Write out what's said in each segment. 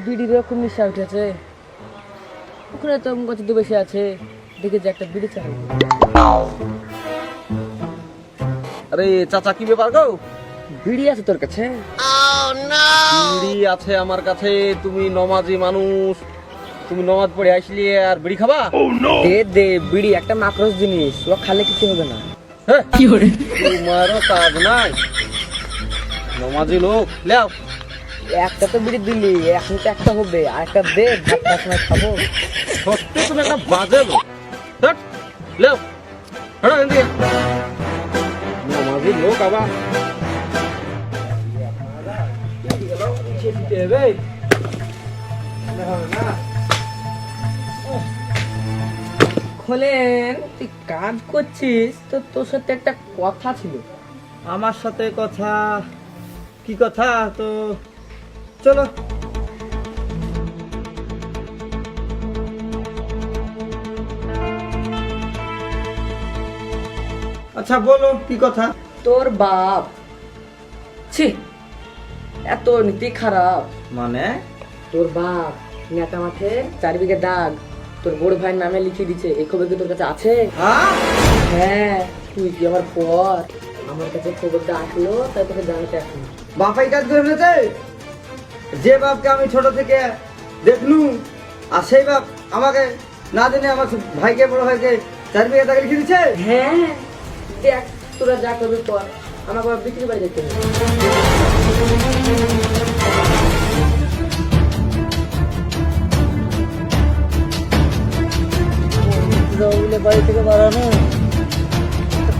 বিড়ির এরকম নেশা উঠেছে। ওখানে তো কত দু বসে আছে, দেখে যে একটা বিড়ি চাই। আরে চাচা, কি ব্যাপার গো? বিড়ি আছে তোর কাছে? বিড়ি আছে আমার কাছে। তুমি নমাজি মানুষ, তুমি নমাজ পড়ে আসলি আর বিড়ি খাবা? দে দে, বিড়ি একটা মাকড়স জিনিস, ও খালে কিছু হবে না। হ্যাঁ, তোমারও কাজ নাই, নমাজি লোক। লেও, একটা তো বিড়ি দিলি, এখন তো একটা হবে, আর একটা দে, ভাত খাওয়ার সময় খাবো। সত্যি তুমি একটা বাজে লোক। ধ্যাৎ, লেও, হাঁটো এখান থেকে। নমাজি লোক আবার। খোলেন, তুই কাজ করছিস তো, তোর সাথে একটা কথা ছিল। আমার সাথে কথা? কি কথা? তো চলো। আচ্ছা বলো, কি কথা? তোর বাপ, ছি, এত নীতি খারাপ। মানে? তোর বাপ নেতা মাঠে 4 বিঘে দাগ তোর বড় ভাইয়ের নামে লিখে দিচ্ছে, এই খবর কি তোর কাছে আছে? হ্যাঁ? হ্যাঁ, তুই কি আমার পর, আমার কাছে খবরটা আসলো, তাই তোকে জানাতে আসলো। বাপ এই কাজ করে ফেলেছে? যে বাপকে আমি ছোট থেকে দেখলু, আর সেই বাপ আমাকে না জেনে আমার ভাইকে, বড় ভাইকে 4 বিঘা দাগে লিখে দিচ্ছে? হ্যাঁ, দেখ তোরা যা করবি পর, আমাকে আবার বিক্রি বাড়ি যেতে হবে। দৌড়ে বাড়ি থেকে বাড়ানো,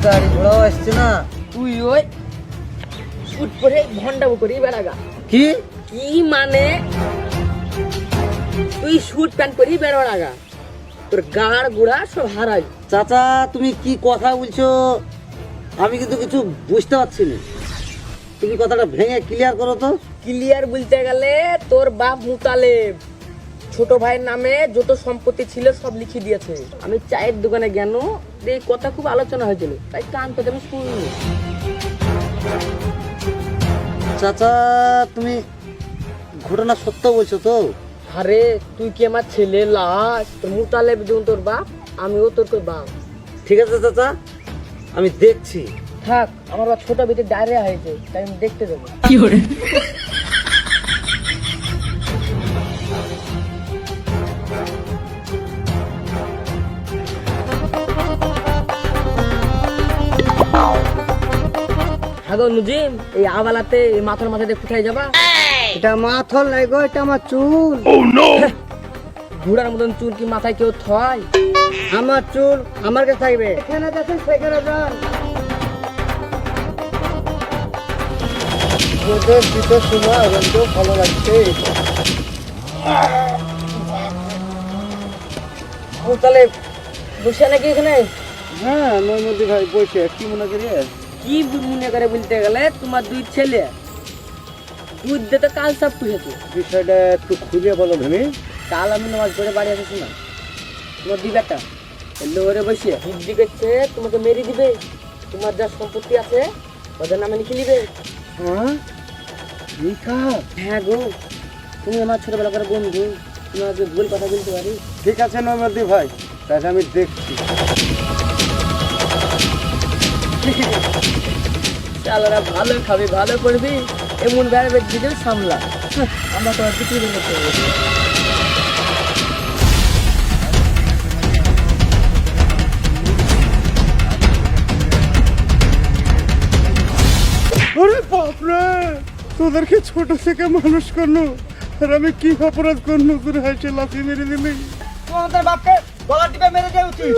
গাড়ি ঘোড়াও আসছে না। তুই ওই শুট করে ভন্ডাবো করি বেড়াগা। কি? কি মানে? তুই শুট প্যান্ট করি বেড়াগা, তোর গাড় গুড়া সব হারাই। চাচা, তুমি কি কথা বলছো? আমি কিন্তু কিছু বুঝতে পারছি না। তুমি কথাটা ভেঙে ক্লিয়ার করো তো। ক্লিয়ার বলতে গেলে তোর বাপ মুতালেব ছোট ভাইয়ের নামে যত সম্পত্তি ছিল সব লিখে দিয়েছে। আমি চায়ের দোকানে গেল, এই কথা খুব আলোচনা হয়েছিল, তাই কান পেতে আমি শুনিনি। চাচা, তুমি ঘটনা সত্য বলছো তো? আরে তুই কি আমার ছেলে লাশ? তোর মুতালেব যেমন তোর বাপ, আমিও তোর বাপ। ঠিক আছে চাচা, আমি দেখছি। থাক, আমার বাপ ছোট ভিতরে ডায়রিয়া হয়েছে, তাই আমি দেখতে যাবো। হ্যাঁ গো নুজিম, এই আবালাতে এই মাথার মাথাতে কোথায় যাবা? এটা মাথল নাই গো, এটা আমার চুল। ঘোড়ার মতন চুল কি মাথায় কেউ থয়? আমার চুল আমার কাছে থাকবে। এখানে যাচ্ছেন সেখানে যান। ওদের দিতে সময় কিন্তু ভালো লাগছে। ও তাহলে বসে নাকি এখানে? হ্যাঁ, নৈমতি ভাই বসে কি মনে করি? কি মনে করে বলতে গেলে, তোমার 2 ছেলে দুধ দিতে কাল সব পুষেছে। বিষয়টা একটু খুঁজে বলো ভেবে। কাল আমি নামাজ পড়ে বাড়ি আসেছি না, তোমার 2 বেটা লোরে বসে বুদ্ধি করছে তোমাকে মেরে দিবে, তোমার যা সম্পত্তি আছে ওদের নামে লিখে নিবে। হ্যাঁ, হ্যাঁ গো, তুমি আমার ছোটবেলা করে বন্ধু, তোমাকে ভুল কথা বলতে পারি? ঠিক আছে নৈমতি ভাই, তাহলে আমি দেখছি। চালারা ভালো খাবি, ভালো পড়বি, এমন বেড়াবে দিকে সামলা। আমরা তোমার বিক্রি করতে হবে। ওরে বাপরে, তোদেরকে ছোট থেকে মানুষ করলো, আর আমি কি অপরাধ করলো তোর হাসে লাথি মেরে দিলি? তোমাদের বাপকে গলা টিপে মেরে দেওয়া উচিত।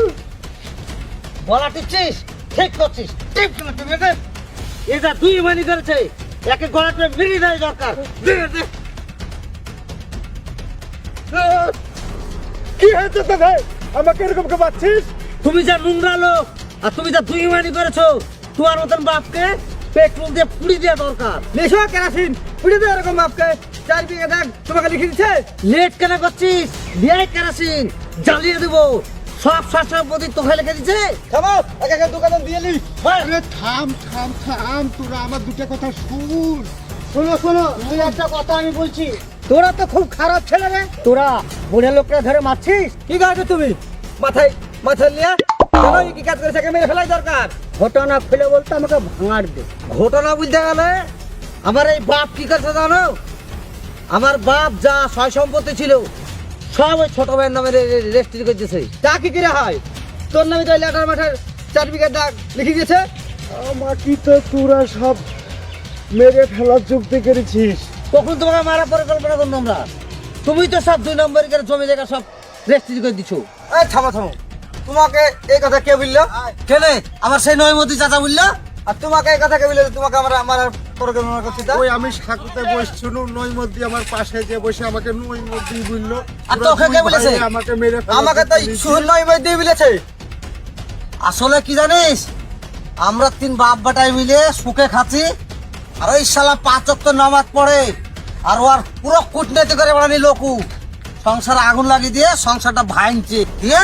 গলা টিপছিস, ঠিক করছিস। টিপ কেন টিপে দে। এটা 2 মানি করেছে, একে গলা টিপে মেরে দেওয়া দরকার। দে দে। কি হয়েছে তোদের? আমাকে এরকম কে পাচ্ছিস? তুমি যা নোংরা লোক, আর তুমি যা 2 মানি করেছো, তোমার মতন বাপকে পেট্রোল দিয়ে পুড়ি দেওয়া দরকার। নেশো কেরাসিন পুড়ি দে এরকম বাপকে। 4 বিঘা দাগ তোমাকে লিখে দিচ্ছে। লেট কেন করছিস? দিয়ে কেরাসিন জ্বালিয়ে দেবো। সব সম্পত্তি তোকে লিখে দিচ্ছে। থামো, একা দোকানে দিয়ে নি। আরে থাম থাম থাম, তোরা আমার দুটো কথা শুন। শোনো শোনো, তুই একটা কথা আমি বলছি, তোরা তো খুব খারাপ ছেলে রে। তোরা বুড়ে লোকরা ধরে মারছিস। কি গাইবে তুমি মাথায় মাথায় নিয়ে কেন কি কাজ করে সেকে মেরে ফেলাই দরকার। ঘটনা খুলে বলতে আমাকে ভাঙার দে। ঘটনা বলতে গেলে আমার এই বাপ কি করছে জানো? আমার বাপ যা সয় সম্পত্তি ছিল সব ওই ছোট ভাইয়ের নামে রেজিস্ট্রি করে দিয়েছে। তা কি করে হয়? তোর নামে তো লেটার মাঠের 4 বিঘা দাগ লিখে দিয়েছে। আমাকে তো তোরা সব মেরে ফেলার যুক্তি করেছিস। তখন তোমাকে মারা পরিকল্পনা করলাম আমরা। তুমি তো সব 2 নম্বরের করে জমি জায়গা সব রেজিস্ট্রি করে দিছো। এই থামো থামো, তোমাকে এই কথা কে বললো? কেনে আমার সেই নয়মতি চাচা বললো? আর তোমাকে এই কথা কে বললো? তোমাকে আমরা আমার পরিকল্পনা করছি তা? ওই আমি সাকুতে বসছিল নইমদ্দি আমার পাশে যে বসে আমাকে নইমদ্দি বললো। আর তোকে কে বলেছে? আমাকে মেরে ফেলার আমাকে তো যুক্তি দিয়েছিস। সুর নয়মতি বলেছে। আসলে কি জানিস, আমরা 3 বাপ বাটাই মিলে সুখে খাচ্ছি, আর ওই শালা 5 ওয়াক্ত নামাজ পড়ে আর ওর পুরো কূটনীতি করে বানানি লোকু সংসারে আগুন লাগিয়ে দিয়ে সংসারটা ভাঙছে দিয়ে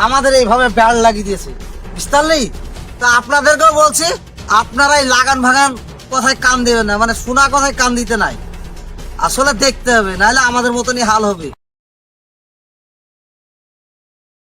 আমাদের এইভাবে বেড় লাগিয়ে দিয়েছে, বুঝতে পারলি? তা আপনাদেরকেও বলছি, আপনারাই লাগান ভাগান কথায় কান দেবেন না, মানে শোনা কথায় কান দিতে নাই। আসলে দেখতে হবে, নাহলে আমাদের মতনই হাল হবে।